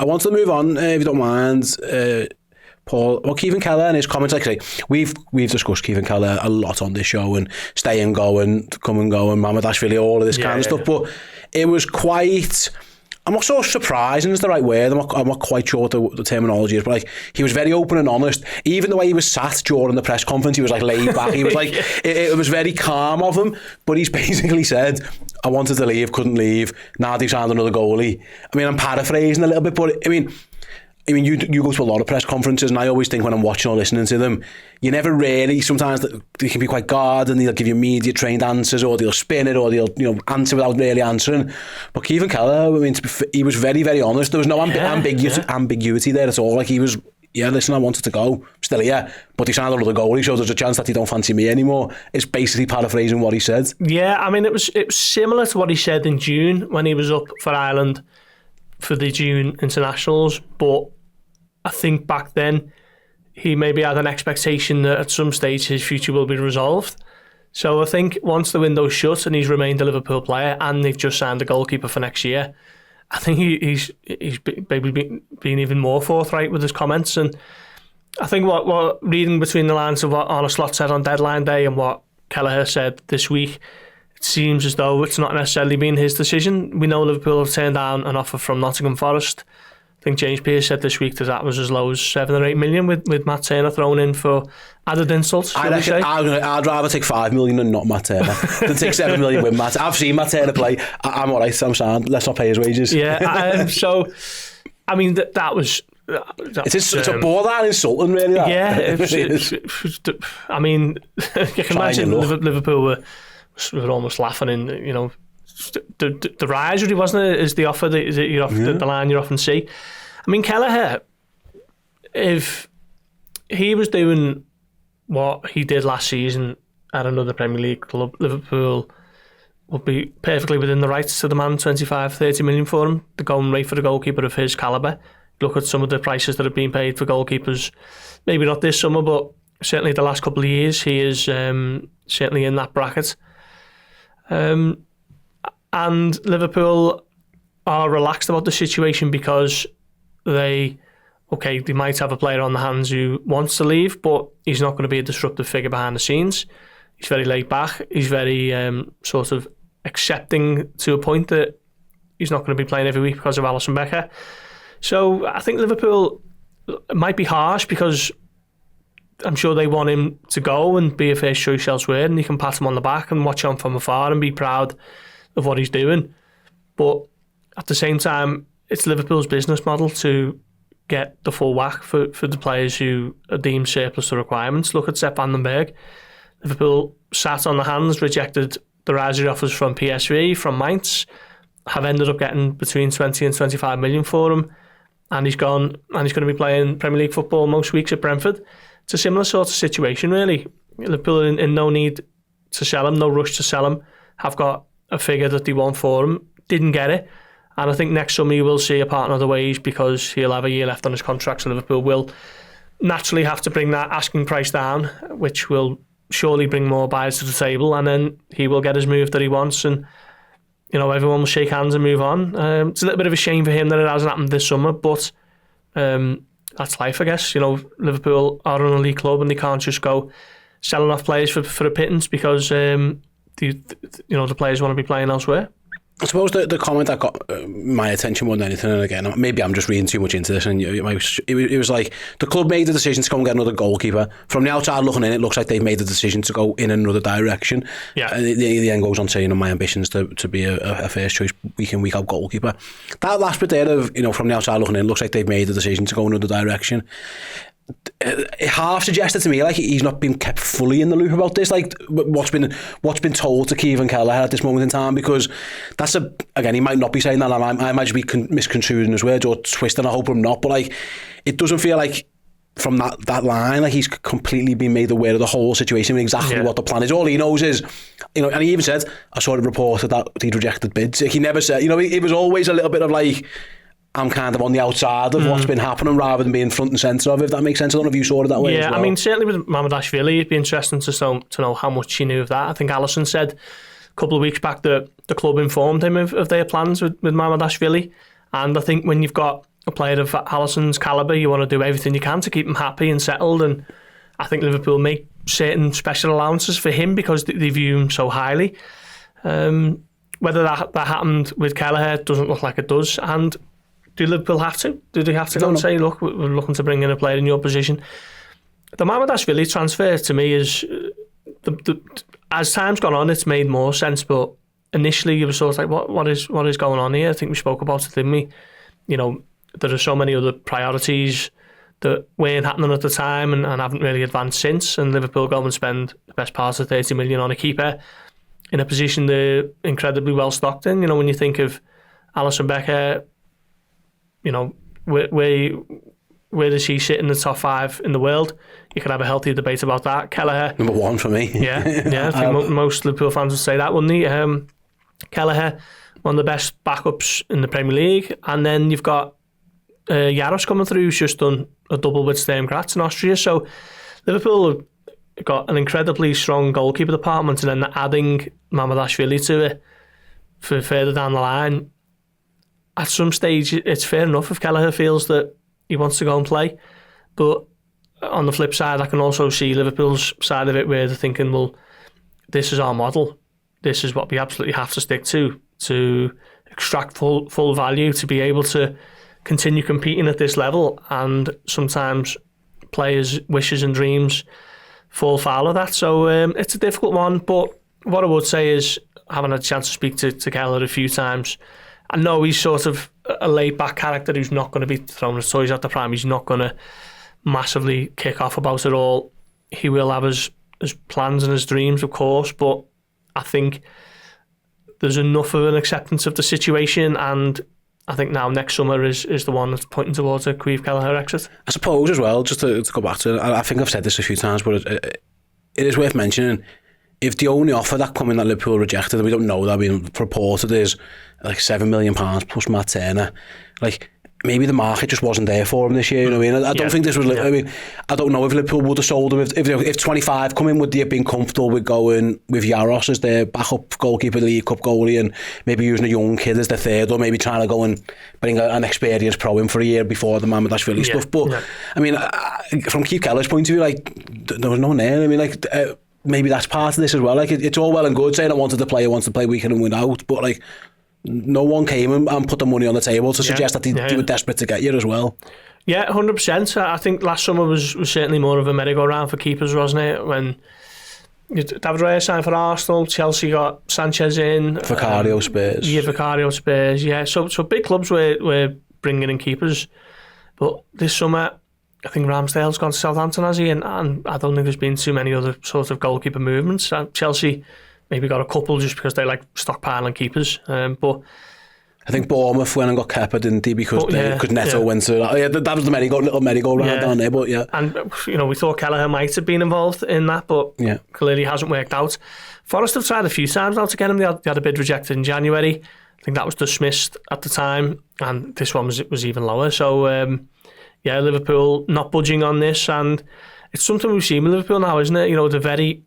I want to move on, if you don't mind, Paul. Well, Caoimhin Kelleher and his comments, like I say, we've discussed Caoimhin Kelleher a lot on this show, and stay and go and come and go, and Mamardashvili, all of this kind of stuff. But it was quite... I'm not so surprising is the right word. I'm not quite sure what the terminology is, but like he was very open and honest. Even the way he was sat during the press conference, he was like laid back. He was like, it was very calm of him. But he's basically said, I wanted to leave, couldn't leave. Now they've signed another goalie. I mean, I'm paraphrasing a little bit, but I mean, you go to a lot of press conferences, and I always think when I'm watching or listening to them, you never really, sometimes they can be quite guarded and they'll give you media trained answers, or they'll spin it, or they'll answer without really answering. But Caoimhin Kelleher, I mean, he was very, very honest. There was no ambiguity there at all. Like he was, listen, I wanted to go, still here, but he signed another goalie, so there's a chance that he don't fancy me anymore. It's basically paraphrasing what he said. Yeah, I mean, it was similar to what he said in June when he was up for Ireland for the June internationals, but I think back then he maybe had an expectation that at some stage his future will be resolved. So I think once the window's shut and he's remained a Liverpool player and they've just signed a goalkeeper for next year, I think he's maybe been even more forthright with his comments. And I think what reading between the lines of what Arne Slot said on deadline day and what Kelleher said this week, it seems as though it's not necessarily been his decision. We know Liverpool have turned down an offer from Nottingham Forest. I think James Pearce said this week that was as low as 7 or 8 million with Matt Turner thrown in for added insults. I'd rather take 5 million than not Matt Turner than take 7 million with Matt. I've seen Matt Turner play. I'm all right, I'm sound. Let's not pay his wages. Yeah, so, I mean, that was... It's a borderline insulting, really. That. Yeah, I mean, you can imagine Liverpool were almost laughing in, the rise really, wasn't it, is the offer that you're off, the line you often see. I mean, Kelleher, if he was doing what he did last season at another Premier League club, Liverpool would be perfectly within the rights to demand 25-30 million for him, the going rate for a goalkeeper of his calibre. Look at some of the prices that have been paid for goalkeepers, maybe not this summer, but certainly the last couple of years, he is certainly in that bracket. And Liverpool are relaxed about the situation because they might have a player on the hands who wants to leave, but he's not going to be a disruptive figure behind the scenes. He's very laid back. He's very sort of accepting to a point that he's not going to be playing every week because of Alisson Becker. So I think Liverpool might be harsh because I'm sure they want him to go and be a first choice elsewhere, and you can pat him on the back and watch him from afar and be proud of what he's doing. But at the same time, it's Liverpool's business model to get the full whack for the players who are deemed surplus to requirements. Look at Sepp van den Berg. Liverpool sat on the hands, rejected the riser offers from PSV, from Mainz, have ended up getting between 20 and 25 million for him, and he's gone and he's going to be playing Premier League football most weeks at Brentford. It's a similar sort of situation, really. Liverpool in no need to sell him, no rush to sell him, have got a figure that they want for him, didn't get it, and I think next summer you will see a partner of the wage because he'll have a year left on his contract, so Liverpool will naturally have to bring that asking price down, which will surely bring more buyers to the table, and then he will get his move that he wants, and everyone will shake hands and move on. It's a little bit of a shame for him that it hasn't happened this summer, but that's life, I guess. Liverpool are an elite club and they can't just go selling off players for a pittance because the players want to be playing elsewhere. I suppose the comment that got my attention more than anything, and again, maybe I'm just reading too much into this, and it was like the club made the decision to go and get another goalkeeper. From the outside looking in, it looks like they've made the decision to go in another direction. Yeah. And the end goes on saying, my ambitions to be a first choice week in, week out goalkeeper. That last bit there of, from the outside looking in, looks like they've made the decision to go in another direction. It half suggested to me like he's not been kept fully in the loop about this, like what's been told to Caoimhin Kelleher at this moment in time, because that's again, he might not be saying that, and I might just be misconstruing his words or twisting. I hope I'm not, but like it doesn't feel like from that line like he's completely been made aware of the whole situation and exactly what the plan is. All he knows is, and he even said, I saw it reported that he'd rejected bids. He never said, it was always a little bit of like, I'm kind of on the outside of what's been happening rather than being front and centre of it, if that makes sense. I don't know if you saw it that way as well. I mean, certainly with Mamardashvili, it'd be interesting to know how much he knew of that. I think Alisson said a couple of weeks back that the club informed him of their plans with Mamardashvili. And I think when you've got a player of Alisson's calibre, you want to do everything you can to keep him happy and settled. And I think Liverpool make certain special allowances for him because they view him so highly. Whether that happened with Kelleher doesn't look like it does. And do Liverpool have to? Do they have to go and say, look, we're looking to bring in a player in your position? The Mamardashvili transfer to me is, as time's gone on, it's made more sense. But initially, you were sort of like, what is going on here? I think we spoke about it, didn't we? You know, there are so many other priorities that weren't happening at the time and haven't really advanced since. And Liverpool go and spend the best part of 30 million on a keeper in a position they're incredibly well stocked in. You know, when you think of Alisson Becker, you know, where does he sit in the top 5 in the world? You could have a healthy debate about that. Kelleher, number 1 for me. Yeah. I think most Liverpool fans would say that, wouldn't they? Kelleher, one of the best backups in the Premier League. And then you've got Jaros coming through, who's just done a double with Sturm Graz in Austria. So Liverpool have got an incredibly strong goalkeeper department, and then they're adding Mamardashvili to it for further down the line. At some stage, it's fair enough if Kelleher feels that he wants to go and play. But on the flip side, I can also see Liverpool's side of it where they're thinking, well, this is our model. This is what we absolutely have to stick to extract full value, to be able to continue competing at this level. And sometimes players' wishes and dreams fall foul of that. So it's a difficult one. But what I would say is, having had a chance to speak to Kelleher a few times, I know he's sort of a laid-back character who's not going to be throwing his toys at the pram. He's not going to massively kick off about it all. He will have his plans and his dreams, of course, but I think there's enough of an acceptance of the situation, and I think now next summer is the one that's pointing towards a Caoimhin Kelleher exit. I suppose as well, just to go back to it, I think I've said this a few times, but it is worth mentioning, if the only offer that come in that Liverpool rejected, and we don't know that, being reported, is like £7 million plus Matt Turner, like maybe the market just wasn't there for him this year. You know what I mean? I don't think this was. I mean, I don't know if Liverpool would have sold him if 25 come in. Would they have been comfortable with going with Jaros as their backup goalkeeper, League Cup goalie, and maybe using a young kid as their third, or maybe trying to go and bring an experienced pro in for a year before the Mamardashvili stuff? But I mean, from Caoimhin Kelleher's point of view, like there was no one there. I mean, like. Maybe that's part of this as well. Like it's all well and good saying I wants to play week in and win out, but like no one came and put the money on the table to suggest that they were desperate to get you as well. Yeah, 100%. I think last summer was certainly more of a merry-go-round for keepers, wasn't it? When David Raya signed for Arsenal, Chelsea got Sanchez in, Vicario Spurs. Yeah, Vicario Spurs. Yeah, so big clubs were bringing in keepers, but this summer, I think Ramsdale's gone to Southampton, has he? And I don't think there's been too many other sort of goalkeeper movements. Chelsea maybe got a couple just because they like stockpiling keepers. But I think Bournemouth went and got Kepa, didn't he? Because Neto went to that was the little merry-go-round down there. But and you know, we thought Kelleher might have been involved in that, but clearly hasn't worked out. Forest have tried a few times now to get him. They had a bid rejected in January. I think that was dismissed at the time, and this one was even lower. So. Liverpool not budging on this, and it's something we've seen with Liverpool now, isn't it? You know, they're very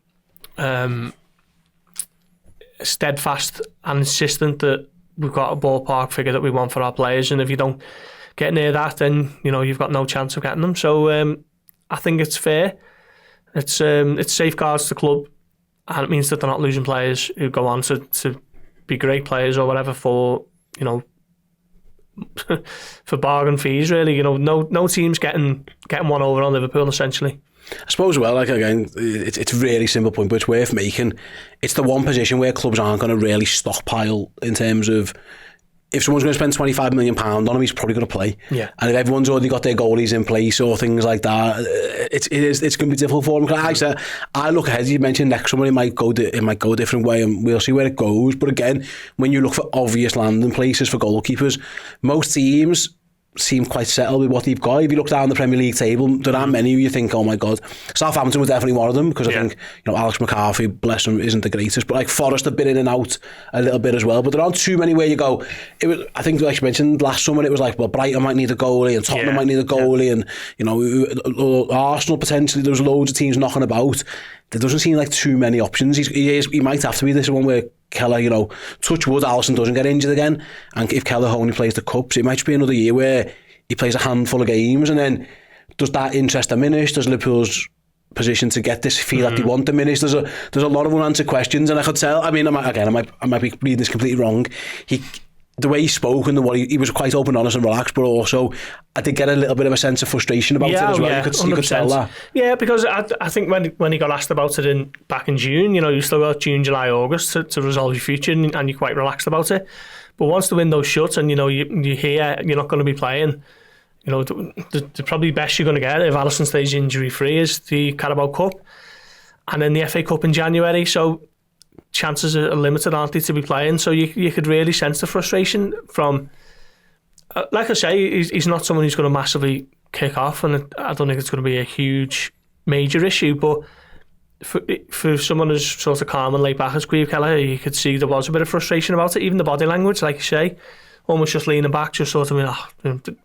steadfast and insistent that we've got a ballpark figure that we want for our players, and if you don't get near that, then you know you've got no chance of getting them. So I think it's fair. It's safeguards the club, and it means that they're not losing players who go on to be great players or whatever for, you know, for bargain fees, really. You know, no team's getting one over on Liverpool, essentially. I suppose, well, like again, it's a really simple point, but it's worth making. It's the one position where clubs aren't going to really stockpile in terms of, if someone's going to spend £25 million on him, he's probably going to play. Yeah. And if everyone's already got their goalies in place or things like that, it's going to be difficult for him. I look ahead. You mentioned next summer it might go a different way, and we'll see where it goes. But again, when you look for obvious landing places for goalkeepers, most teams seem quite settled with what they've got. If you look down the Premier League table, there aren't many who you think, oh my God. Southampton was definitely one of them, because I think, you know, Alex McCarthy, bless him, isn't the greatest, but like Forest have been in and out a little bit as well. But there aren't too many where you go. I think, like you mentioned last summer, it was like, well, Brighton might need a goalie and Tottenham might need a goalie, and you know, Arsenal potentially. There was loads of teams knocking about. There doesn't seem like too many options. He might have to be this one where Kelleher, you know, touch wood, Alisson doesn't get injured again, and if Kelleher only plays the cups, it might be another year where he plays a handful of games, and then does that interest diminish? Does Liverpool's position to get this feel that they want diminish? There's a lot of unanswered questions, and I could tell. I mean, I might be reading this completely wrong. The way he spoke and the way he was quite open, honest and relaxed, but also I did get a little bit of a sense of frustration about it as well. You could tell that. Yeah, because I think when he got asked about it back in June, you still got June, July, August to resolve your future, and you're quite relaxed about it. But once the window's shut and you hear you're not going to be playing, the probably best you're going to get if Alisson stays injury free is the Carabao Cup and then the FA Cup in January. So chances are limited, aren't they, to be playing? So you could really sense the frustration from, like I say, he's not someone who's going to massively kick off, and I don't think it's going to be a huge major issue. But for someone as sort of calm and laid back as Caoimhin Kelleher, you could see there was a bit of frustration about it. Even the body language, like you say, almost just leaning back, just sort of,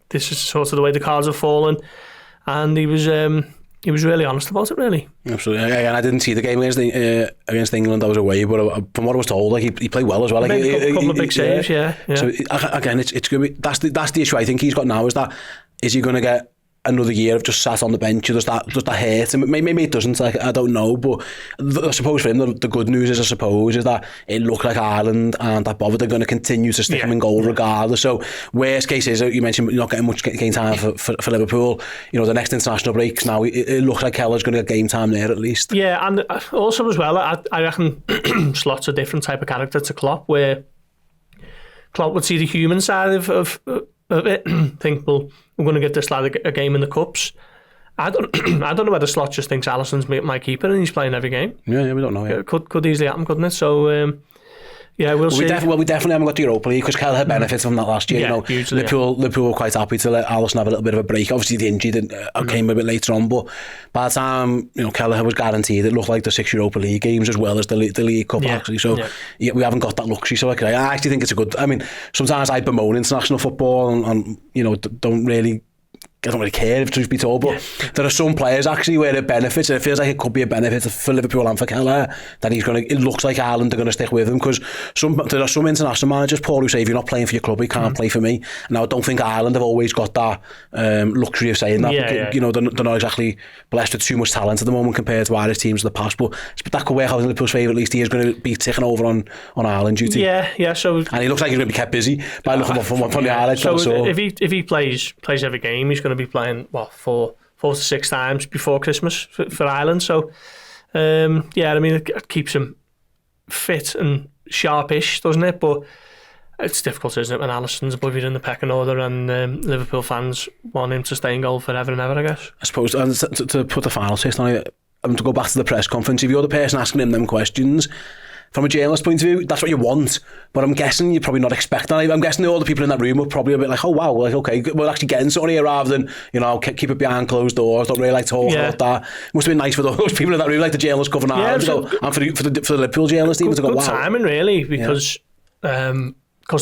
this is sort of the way the cards have fallen. And he was really honest about it, really. Absolutely. And I didn't see the game against England. I was away, but from what I was told, like he played well as well. Like, a couple of big saves, yeah. So again, it's going to be that's the issue I think he's got now, is he going to get another year of just sat on the bench? Does that hurt him? Maybe it doesn't. Like, I don't know, but I suppose for him the good news is that it looked like Ireland aren't that bothered. They're going to continue to stick him in goal regardless. So worst case is, you mentioned you're not getting much game time for Liverpool. The next international breaks now, it looks like Kelleher's going to get game time there at least. Yeah, and also as well, I reckon Slot's a different type of character to Klopp, where Klopp would see the human side of it, think, well, we're going to get this lad a game in the cups. I don't know whether Slot just thinks Alisson's my keeper and he's playing every game. Yeah, we don't know. Yeah. Could easily happen, couldn't it? So we'll see. We definitely haven't got the Europa League because Kelleher benefited from that last year. Hugely, Liverpool were quite happy to let Alisson have a little bit of a break. Obviously, the injury came a bit later on, but by the time Kelleher was guaranteed, it looked like the 6 Europa League games as well as the League Cup actually. So we haven't got that luxury. So I actually think it's a good. I mean, sometimes I bemoan international football and I don't really care if truth be told, but there are some players actually where it benefits, and it feels like it could be a benefit for Liverpool and for Kelleher that it looks like Ireland are going to stick with him, because there are some international managers, Paul, who say if you're not playing for your club, you can't play for me. Now I don't think Ireland have always got that luxury of saying that. They're not exactly blessed with too much talent at the moment compared to Irish teams in the past, but that could work out in Liverpool's favour. At least he is going to be ticking over on Ireland duty. So and he looks like he's going to be kept busy by looking from the highlights. So if he plays every game, he's going to be playing 4 to 6 times before Christmas for Ireland. So it keeps him fit and sharpish, doesn't it? But it's difficult, isn't it, when Alisson's above you in the pecking order and Liverpool fans want him to stay in goal forever and ever, I guess. I suppose, and to put the final twist on it, to go back to the press conference, if you're the person asking him them questions, from a journalist point of view, that's what you want. But I'm guessing you're probably not expecting that. I'm guessing all the people in that room were probably a bit like, oh wow, like, okay, we're actually getting something here rather than, keep it behind closed doors, don't really like talking about that. It must have been nice for those people in that room, like the journalists covering Ireland, and for the Liverpool journalists even to go, wow. Good timing, really, because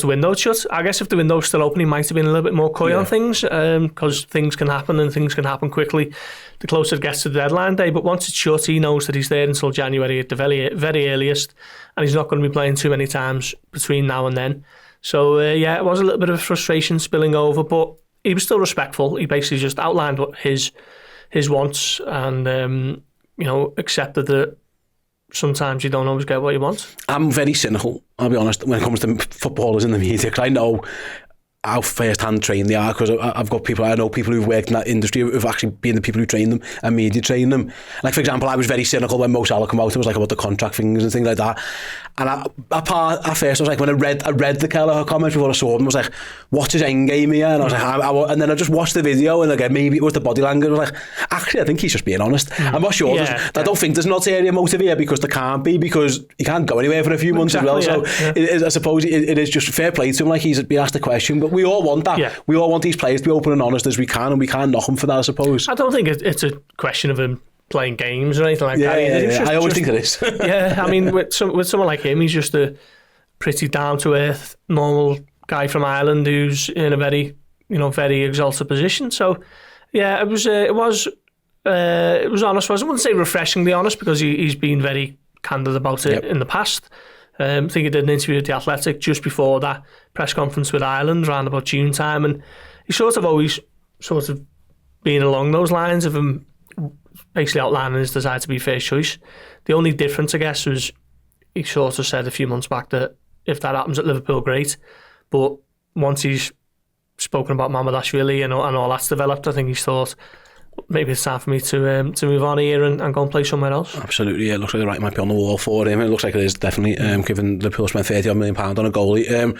the window's shut. I guess if the window's still open, he might have been a little bit more coy on things, because things can happen and things can happen quickly the closer it gets to the deadline day. But once it's shut, he knows that he's there until January at the very, very earliest, and he's not going to be playing too many times between now and then. So it was a little bit of frustration spilling over, but he was still respectful. He basically just outlined what his wants and accepted that sometimes you don't always get what you want. I'm very cynical, I'll be honest, when it comes to footballers in the media, because I know how first-hand trained they are, because I know people who've worked in that industry who've actually been the people who train them and media train them. Like, for example, I was very cynical when Mo Salah came out. It was like about the contract things and things like that. And at first I was like, when I read the Kelleher comments before I saw them, I was like, what's his end game here? And I was like, and then I just watched the video, and again, maybe it was the body language. I was like, actually, I think he's just being honest. I'm not sure. I don't think there's an ulterior motive here, because there can't be, because he can't go anywhere for a few months as well. So I suppose it is just fair play to him, like he's been asked a question. But we all want that. Yeah. We all want these players to be open and honest as we can, and we can't knock him for that, I suppose. I don't think it's a question of him playing games or anything like that. I always think it is. I mean, with someone like him, he's just a pretty down-to-earth, normal guy from Ireland who's in a very, very exalted position. So, it was honest. I wouldn't say refreshingly honest, because he's been very candid about it in the past. I think he did an interview with The Athletic just before that press conference with Ireland around about June time, and he's sort of always sort of been along those lines of him basically outlining his desire to be first choice. The only difference, I guess, was he sort of said a few months back that if that happens at Liverpool, great. But once he's spoken about Mamardashvili and all that's developed, I think he's thought, maybe it's time for me to move on here and go and play somewhere else. Absolutely, yeah. It looks like the writing might be on the wall for him. It looks like it is, definitely, given Liverpool spent £30 million on a goalie.